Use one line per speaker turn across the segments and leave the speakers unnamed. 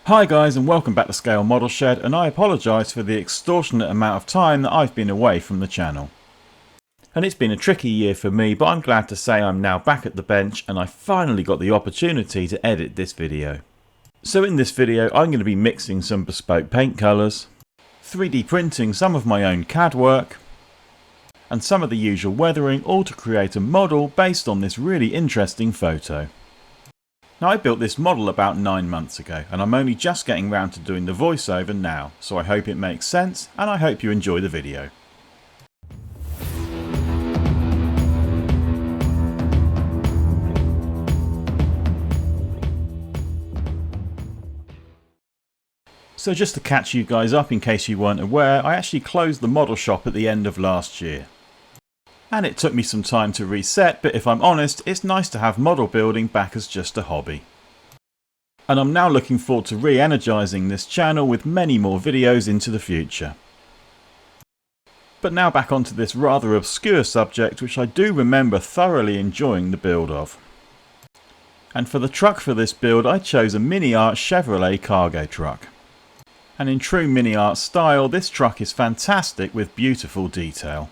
Hi guys, and welcome back to Scale Model Shed, and I apologise for the extortionate amount of time that I've been away from the channel. And it's been a tricky year for me, but I'm glad to say I'm now back at the bench and I finally got the opportunity to edit this video. So in this video I'm going to be mixing some bespoke paint colours, 3D printing some of my own CAD work, and some of the usual weathering, all to create a model based on this really interesting photo. Now, I built this model about 9 months ago, and I'm only just getting round to doing the voiceover now, so I hope it makes sense and I hope you enjoy the video. So just to catch you guys up in case you weren't aware, I actually closed the model shop at the end of last year. And it took me some time to reset, but if I'm honest, it's nice to have model building back as just a hobby. And I'm now looking forward to re-energising this channel with many more videos into the future. But now back onto this rather obscure subject, which I do remember thoroughly enjoying the build of. And for the truck for this build I chose a MiniArt Chevrolet cargo truck. And in true MiniArt style, this truck is fantastic with beautiful detail.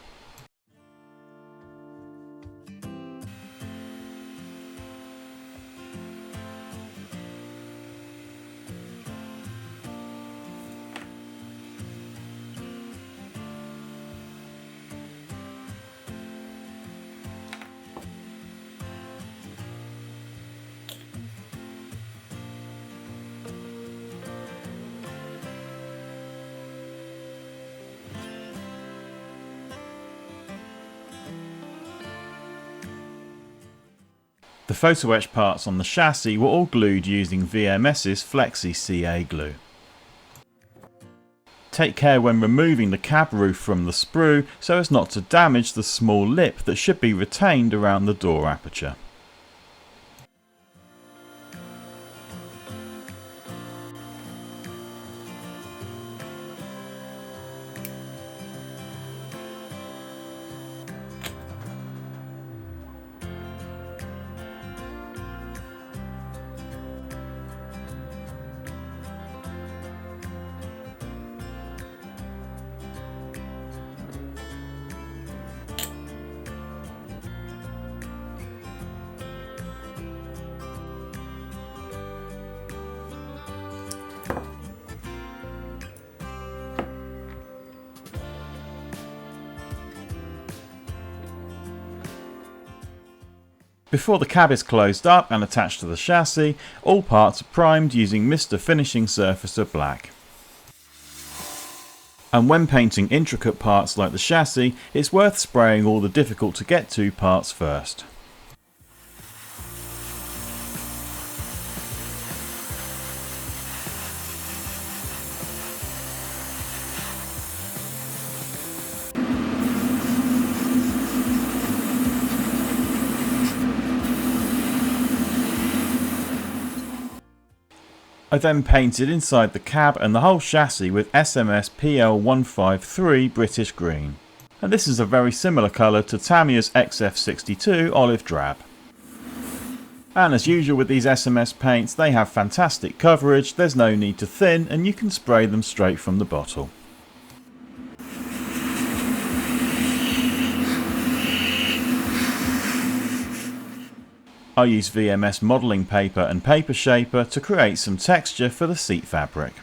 The photo etch parts on the chassis were all glued using VMS's Flexi CA glue. Take care when removing the cab roof from the sprue so as not to damage the small lip that should be retained around the door aperture. Before the cab is closed up and attached to the chassis, all parts are primed using Mr. Finishing Surfacer Black. And when painting intricate parts like the chassis, it's worth spraying all the difficult to get to parts first. I then painted inside the cab and the whole chassis with SMS PL153 British Green. And this is a very similar colour to Tamiya's XF62 Olive Drab. And as usual with these SMS paints, they have fantastic coverage, there's no need to thin, and you can spray them straight from the bottle. I use VMS modelling paper and paper shaper to create some texture for the seat fabric.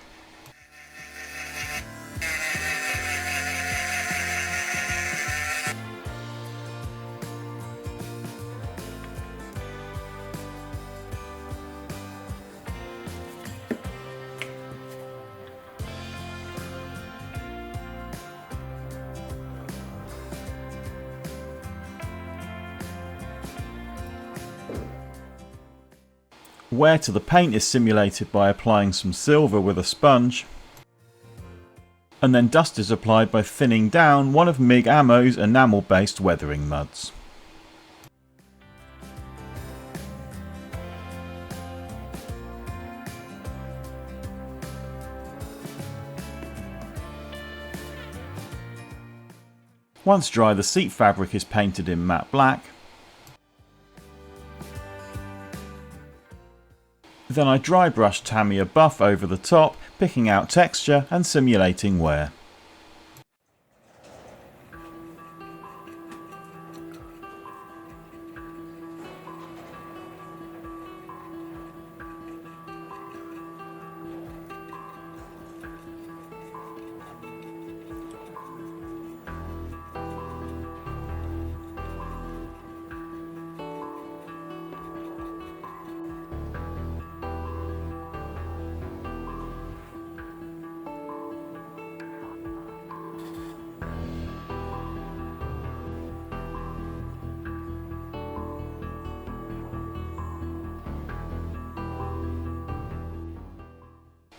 Wear to the paint is simulated by applying some silver with a sponge, and then dust is applied by thinning down one of MIG Ammo's enamel based weathering muds. Once dry, the seat fabric is painted in matte black. Then I dry brushed Tamiya buff over the top, picking out texture and simulating wear.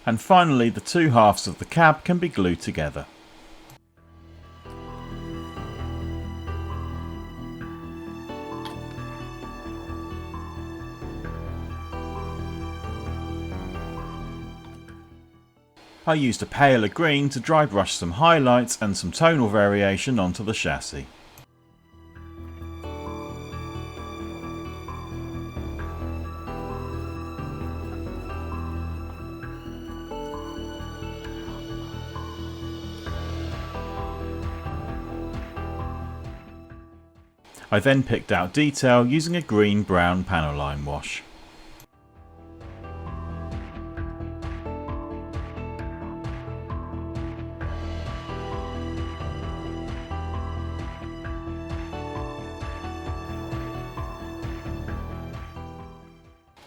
And finally, the two halves of the cab can be glued together. I used a paler green to dry brush some highlights and some tonal variation onto the chassis. I then picked out detail using a green-brown panel line wash.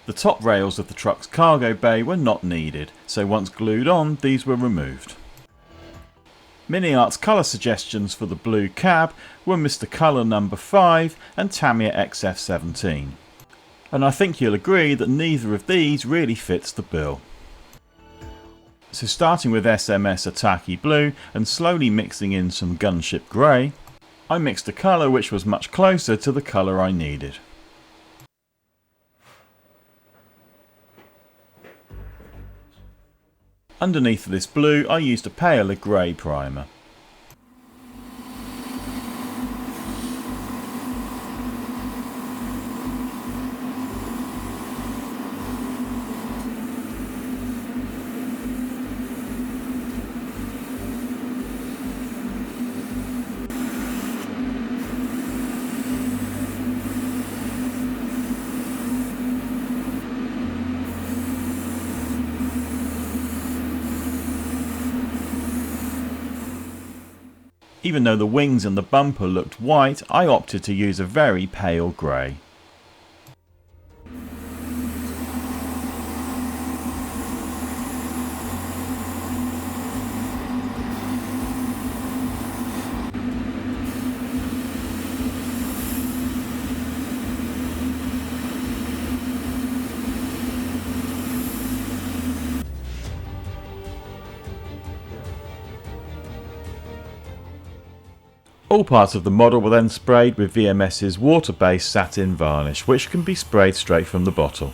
The top rails of the truck's cargo bay were not needed, so once glued on, these were removed. MiniArt's colour suggestions for the blue cab were Mr. Colour No. 5 and Tamiya XF17. And I think you'll agree that neither of these really fits the bill. So starting with SMS Ataki Blue and slowly mixing in some Gunship Grey, I mixed a colour which was much closer to the colour I needed. Underneath this blue I used a paler grey primer. Even though the wings and the bumper looked white, I opted to use a very pale grey. All parts of the model were then sprayed with VMS's water-based satin varnish, which can be sprayed straight from the bottle.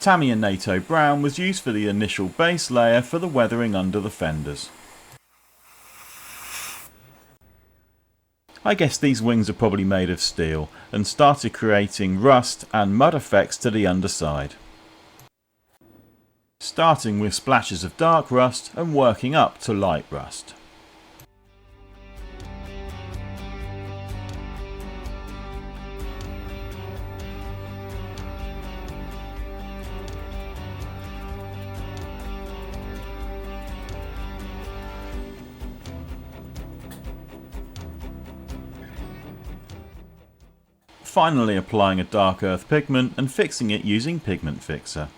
Tamiya NATO Brown was used for the initial base layer for the weathering under the fenders. I guess these wings are probably made of steel and started creating rust and mud effects to the underside. Starting with splashes of dark rust and working up to light rust. finally applying a dark earth pigment and fixing it using Pigment Fixer.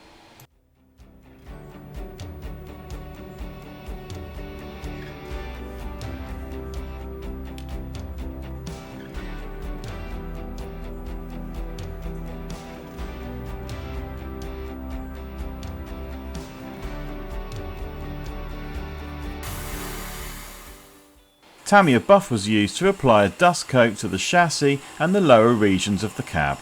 Tamiya buff was used to apply a dust coat to the chassis and the lower regions of the cab.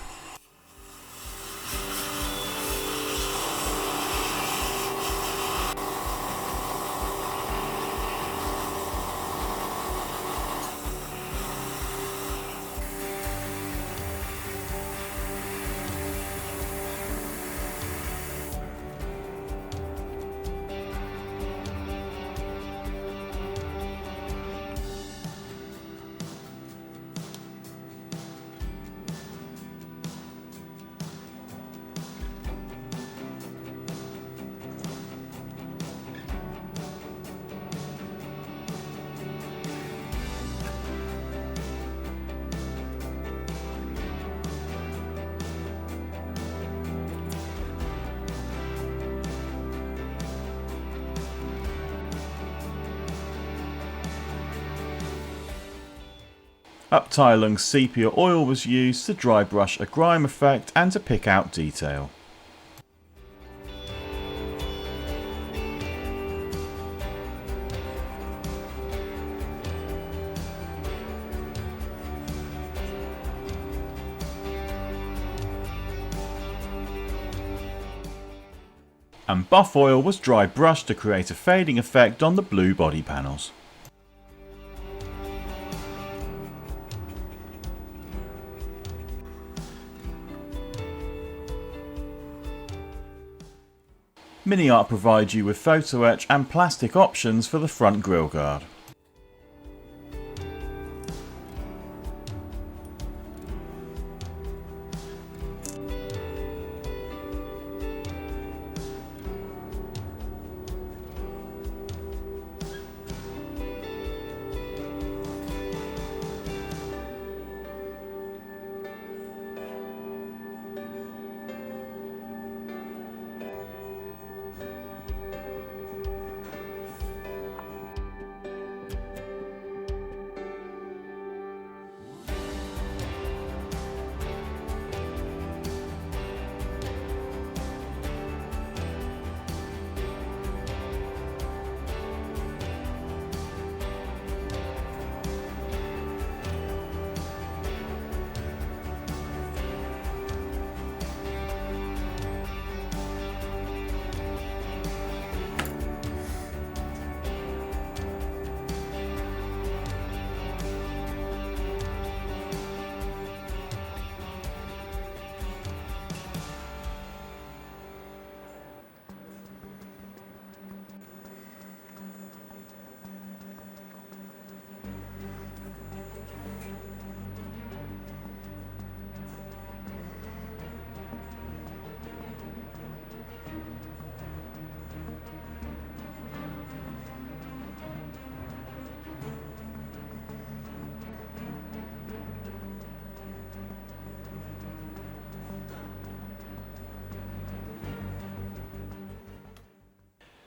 Abtielung sepia oil was used to dry brush a grime effect and to pick out detail. And buff oil was dry brushed to create a fading effect on the blue body panels. MiniArt provides you with photo etch and plastic options for the front grille guard.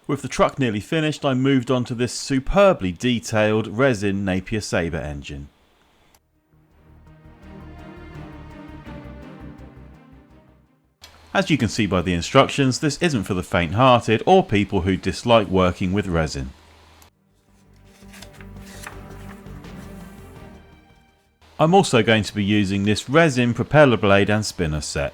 With the truck nearly finished, I moved on to this superbly detailed resin Napier Sabre engine. As you can see by the instructions, this isn't for the faint-hearted or people who dislike working with resin. I'm also going to be using this resin propeller blade and spinner set.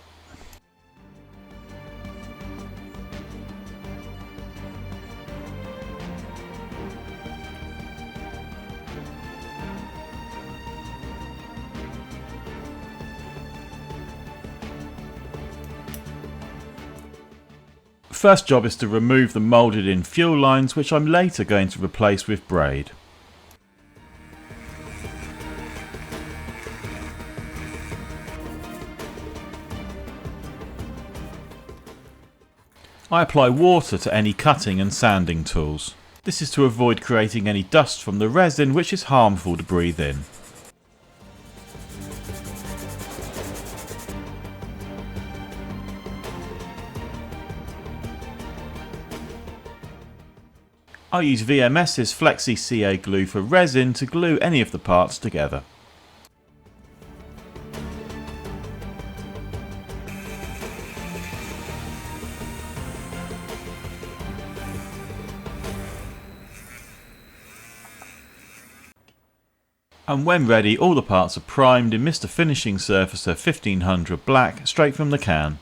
First job is to remove the moulded in fuel lines, which I'm later going to replace with braid. I apply water to any cutting and sanding tools. This is to avoid creating any dust from the resin, which is harmful to breathe in. I use VMS's Flexi CA glue for resin to glue any of the parts together. And when ready, all the parts are primed in Mr. Finishing Surfacer 1500 black straight from the can.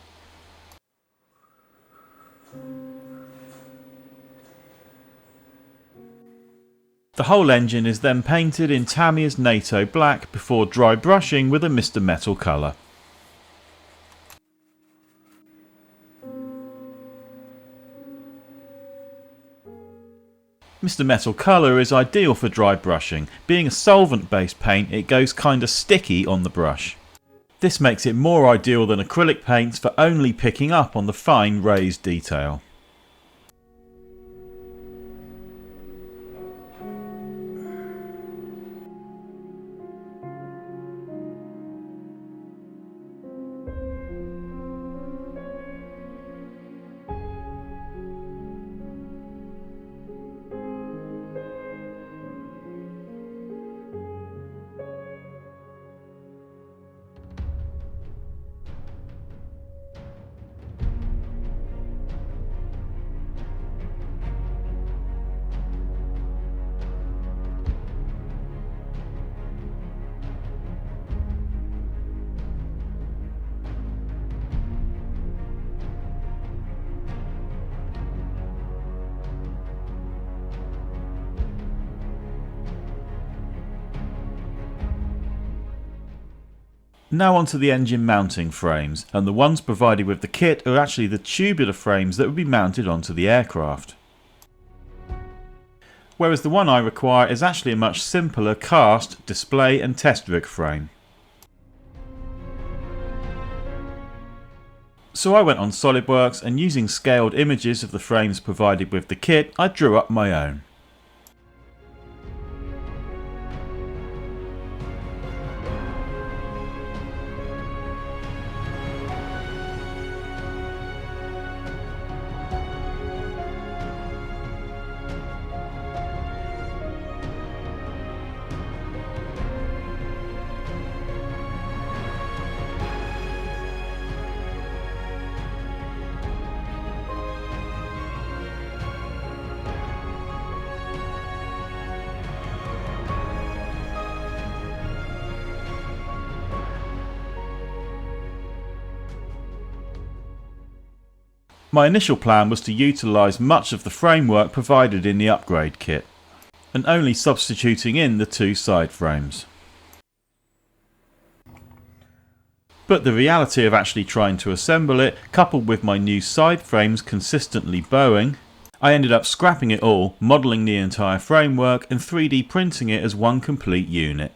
The whole engine is then painted in Tamiya's NATO black before dry brushing with a Mr. Metal colour. Mr. Metal colour is ideal for dry brushing. Being a solvent based paint, it goes kinda sticky on the brush. This makes it more ideal than acrylic paints for only picking up on the fine raised detail. Now onto the engine mounting frames, and the ones provided with the kit are actually the tubular frames that would be mounted onto the aircraft. Whereas the one I require is actually a much simpler cast, display and test rig frame. So I went on SolidWorks and using scaled images of the frames provided with the kit, I drew up my own. My initial plan was to utilise much of the framework provided in the upgrade kit, and only substituting in the two side frames. But the reality of actually trying to assemble it, coupled with my new side frames consistently bowing, I ended up scrapping it all, modelling the entire framework and 3D printing it as one complete unit.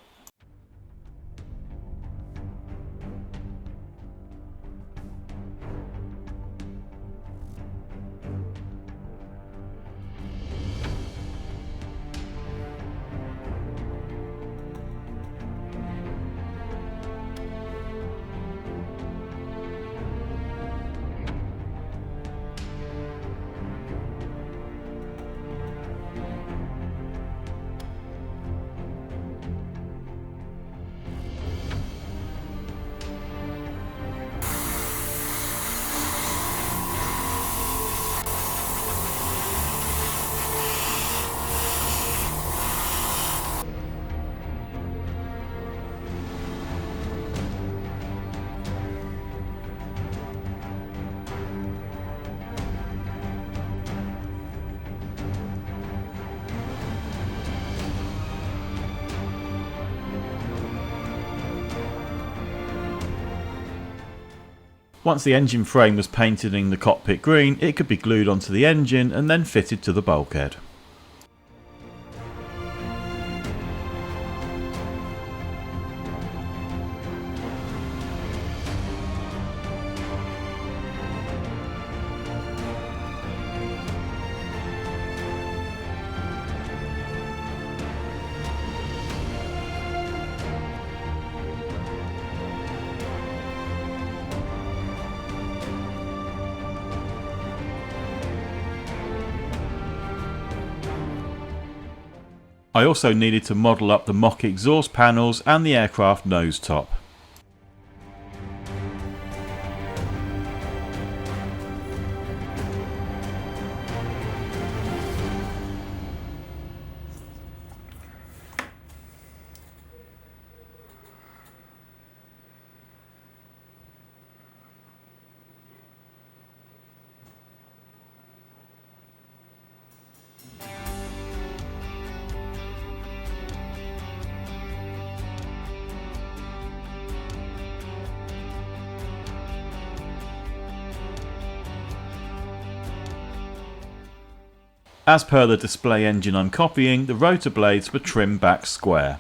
Once the engine frame was painted in the cockpit green, it could be glued onto the engine and then fitted to the bulkhead. I also needed to model up the mock exhaust panels and the aircraft nose top. As per the display engine I'm copying, the rotor blades were trimmed back square.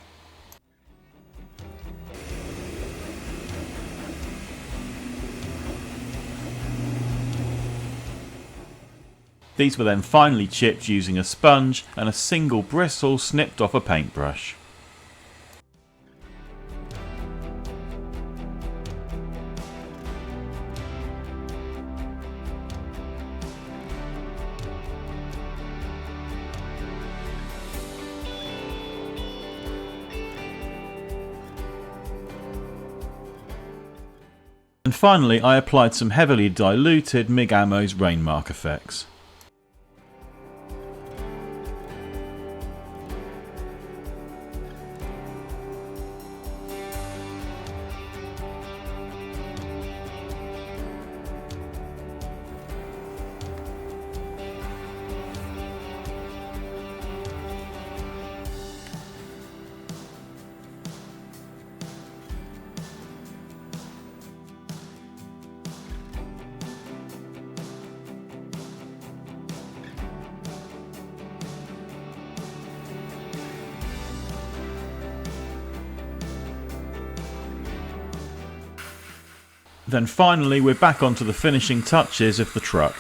These were then finely chipped using a sponge and a single bristle snipped off a paintbrush. And finally I applied some heavily diluted MIG Ammo's rainmark effects. Then finally we're back onto the finishing touches of the truck.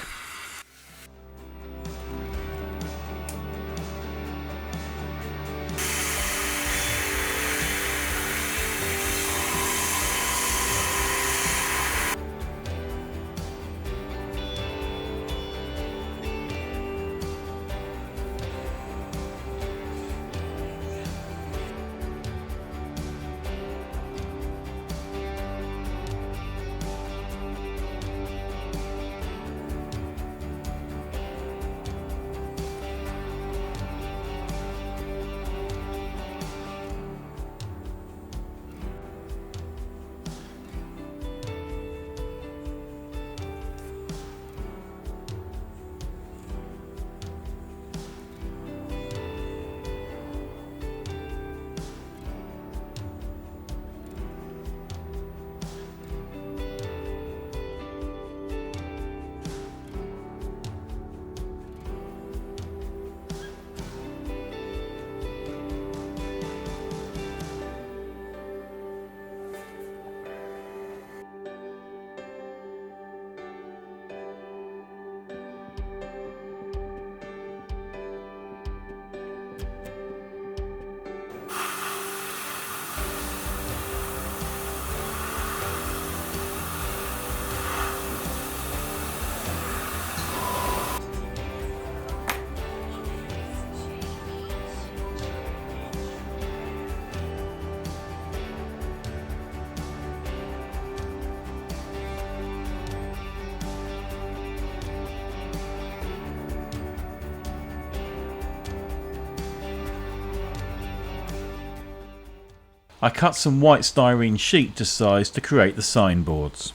I cut some white styrene sheet to size to create the signboards.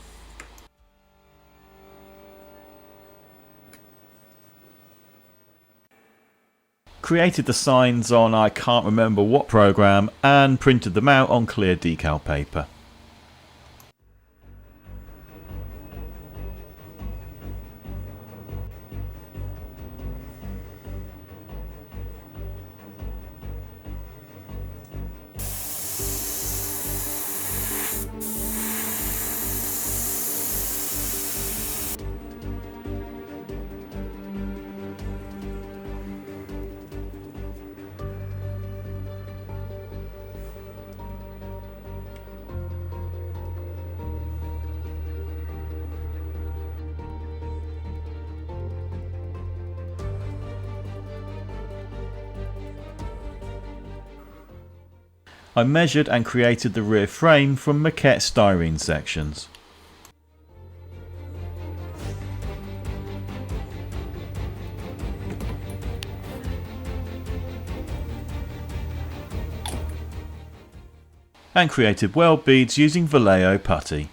Created the signs on I can't remember what program and printed them out on clear decal paper. I measured and created the rear frame from maquette styrene sections. And created weld beads using Vallejo putty.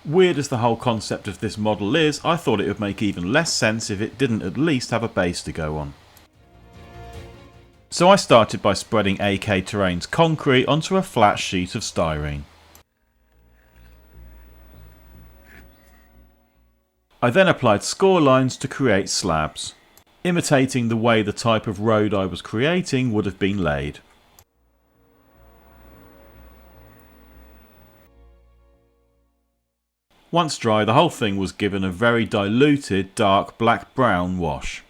Weird as the whole concept of this model is, I thought it would make even less sense if it didn't at least have a base to go on. So I started by spreading AK Terrain's concrete onto a flat sheet of styrene. I then applied score lines to create slabs, imitating the way the type of road I was creating would have been laid. Once dry, the whole thing was given a very diluted dark black-brown wash.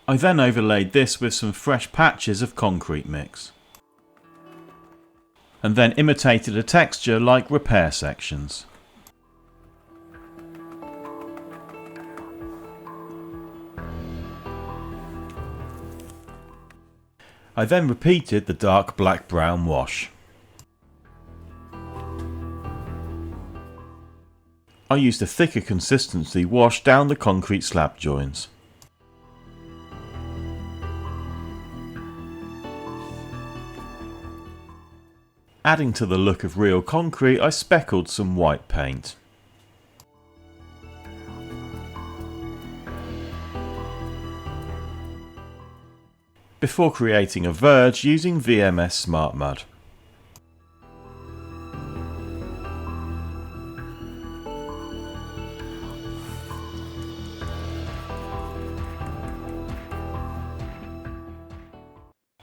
I then overlaid this with some fresh patches of concrete mix, and then imitated a texture like repair sections. I then repeated the dark black-brown wash. I used a thicker consistency wash down the concrete slab joins. Adding to the look of real concrete, I speckled some white paint. Before creating a verge using VMS Smart Mud.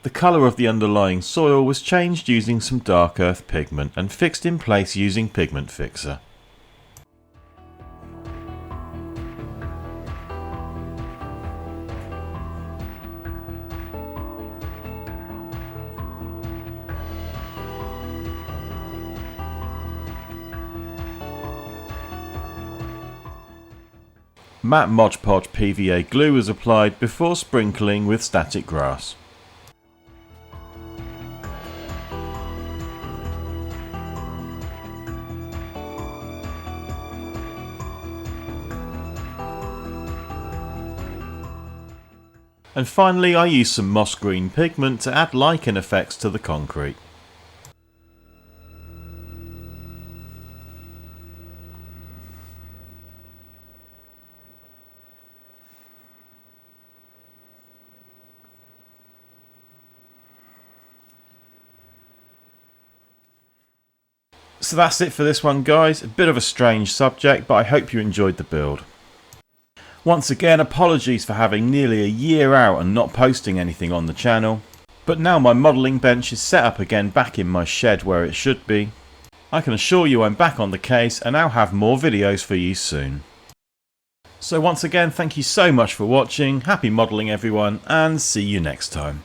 The colour of the underlying soil was changed using some dark earth pigment and fixed in place using Pigment Fixer. Matte Mod Podge PVA glue was applied before sprinkling with static grass. And finally I used some moss green pigment to add lichen effects to the concrete. So that's it for this one, guys. A bit of a strange subject, but I hope you enjoyed the build. Once again, apologies for having nearly a year out and not posting anything on the channel. But now my modelling bench is set up again back in my shed where it should be. I can assure you I'm back on the case and I'll have more videos for you soon. So once again, thank you so much for watching, happy modelling everyone, and see you next time.